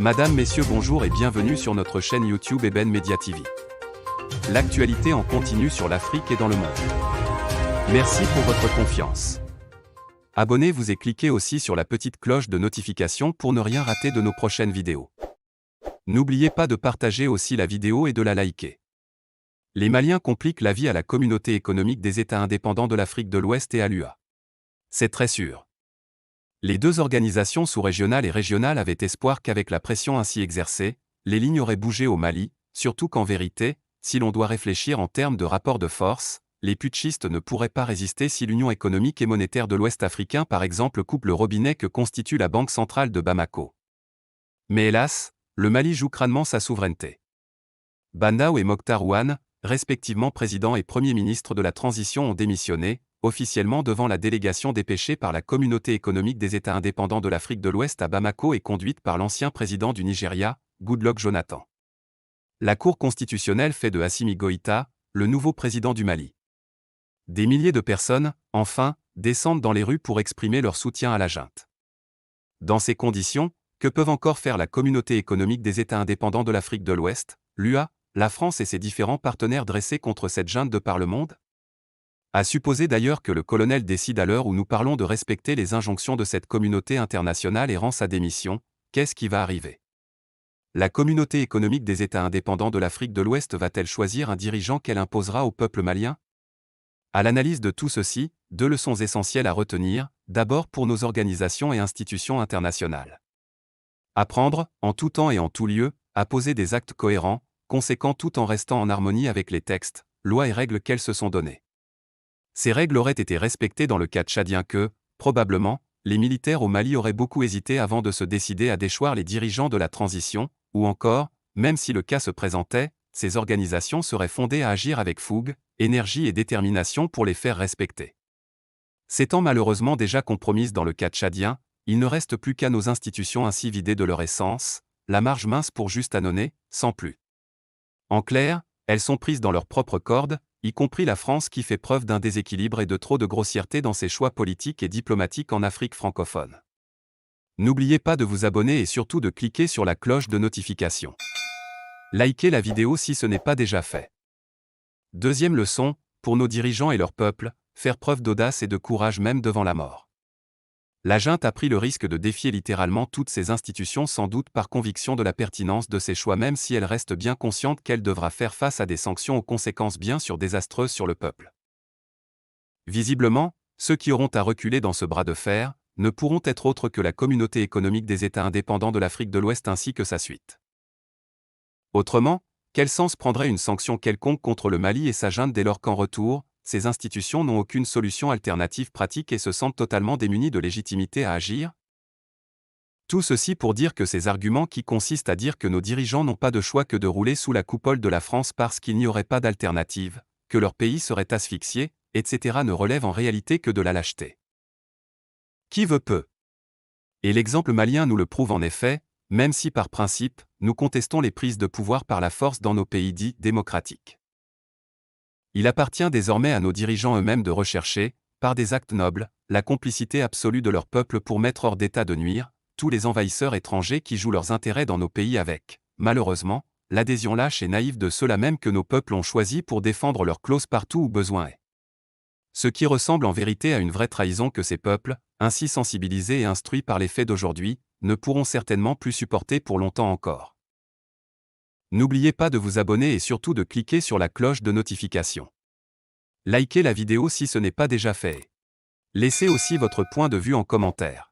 Madame, Messieurs, bonjour et bienvenue sur notre chaîne YouTube Eben Media TV. L'actualité en continu sur l'Afrique et dans le monde. Merci pour votre confiance. Abonnez-vous et cliquez aussi sur la petite cloche de notification pour ne rien rater de nos prochaines vidéos. N'oubliez pas de partager aussi la vidéo et de la liker. Les Maliens compliquent la vie à la communauté économique des États indépendants de l'Afrique de l'Ouest et à l'UA. C'est très sûr. Les deux organisations sous-régionales et régionales avaient espoir qu'avec la pression ainsi exercée, les lignes auraient bougé au Mali, surtout qu'en vérité, si l'on doit réfléchir en termes de rapport de force, les putschistes ne pourraient pas résister si l'Union économique et monétaire de l'Ouest africain par exemple coupe le robinet que constitue la Banque centrale de Bamako. Mais hélas, le Mali joue crânement sa souveraineté. Bandaou et Mokhtar Ouane, respectivement président et premier ministre de la transition, ont démissionné, officiellement devant la délégation dépêchée par la Communauté économique des États indépendants de l'Afrique de l'Ouest à Bamako et conduite par l'ancien président du Nigeria, Goodluck Jonathan. La Cour constitutionnelle fait de Assimi Goïta le nouveau président du Mali. Des milliers de personnes, enfin, descendent dans les rues pour exprimer leur soutien à la junte. Dans ces conditions, que peuvent encore faire la Communauté économique des États indépendants de l'Afrique de l'Ouest, l'UA, la France et ses différents partenaires dressés contre cette junte de par le monde? À supposer d'ailleurs que le colonel décide à l'heure où nous parlons de respecter les injonctions de cette communauté internationale et rend sa démission, qu'est-ce qui va arriver? La Communauté économique des États indépendants de l'Afrique de l'Ouest va-t-elle choisir un dirigeant qu'elle imposera au peuple malien? À l'analyse de tout ceci, deux leçons essentielles à retenir, d'abord pour nos organisations et institutions internationales. Apprendre, en tout temps et en tout lieu, à poser des actes cohérents, conséquents tout en restant en harmonie avec les textes, lois et règles qu'elles se sont données. Ces règles auraient été respectées dans le cas tchadien que, probablement, les militaires au Mali auraient beaucoup hésité avant de se décider à déchoir les dirigeants de la transition, ou encore, même si le cas se présentait, ces organisations seraient fondées à agir avec fougue, énergie et détermination pour les faire respecter. S'étant malheureusement déjà compromises dans le cas tchadien, il ne reste plus qu'à nos institutions ainsi vidées de leur essence, la marge mince pour juste annoncer, sans plus. En clair, elles sont prises dans leur propre corde, y compris la France qui fait preuve d'un déséquilibre et de trop de grossièreté dans ses choix politiques et diplomatiques en Afrique francophone. N'oubliez pas de vous abonner et surtout de cliquer sur la cloche de notification. Likez la vidéo si ce n'est pas déjà fait. Deuxième leçon, pour nos dirigeants et leur peuple, faire preuve d'audace et de courage même devant la mort. La junte a pris le risque de défier littéralement toutes ces institutions sans doute par conviction de la pertinence de ses choix même si elle reste bien consciente qu'elle devra faire face à des sanctions aux conséquences bien sûr désastreuses sur le peuple. Visiblement, ceux qui auront à reculer dans ce bras de fer, ne pourront être autres que la Communauté économique des États indépendants de l'Afrique de l'Ouest ainsi que sa suite. Autrement, quel sens prendrait une sanction quelconque contre le Mali et sa junte dès lors qu'en retour, ces institutions n'ont aucune solution alternative pratique et se sentent totalement démunies de légitimité à agir? Tout ceci pour dire que ces arguments qui consistent à dire que nos dirigeants n'ont pas de choix que de rouler sous la coupole de la France parce qu'il n'y aurait pas d'alternative, que leur pays serait asphyxié, etc. ne relèvent en réalité que de la lâcheté. Qui veut peut. Et l'exemple malien nous le prouve en effet, même si par principe, nous contestons les prises de pouvoir par la force dans nos pays dits démocratiques. Il appartient désormais à nos dirigeants eux-mêmes de rechercher, par des actes nobles, la complicité absolue de leur peuple pour mettre hors d'état de nuire tous les envahisseurs étrangers qui jouent leurs intérêts dans nos pays avec, malheureusement, l'adhésion lâche et naïve de ceux-là même que nos peuples ont choisi pour défendre leurs clauses partout où besoin est. Ce qui ressemble en vérité à une vraie trahison que ces peuples, ainsi sensibilisés et instruits par les faits d'aujourd'hui, ne pourront certainement plus supporter pour longtemps encore. N'oubliez pas de vous abonner et surtout de cliquer sur la cloche de notification. Likez la vidéo si ce n'est pas déjà fait. Laissez aussi votre point de vue en commentaire.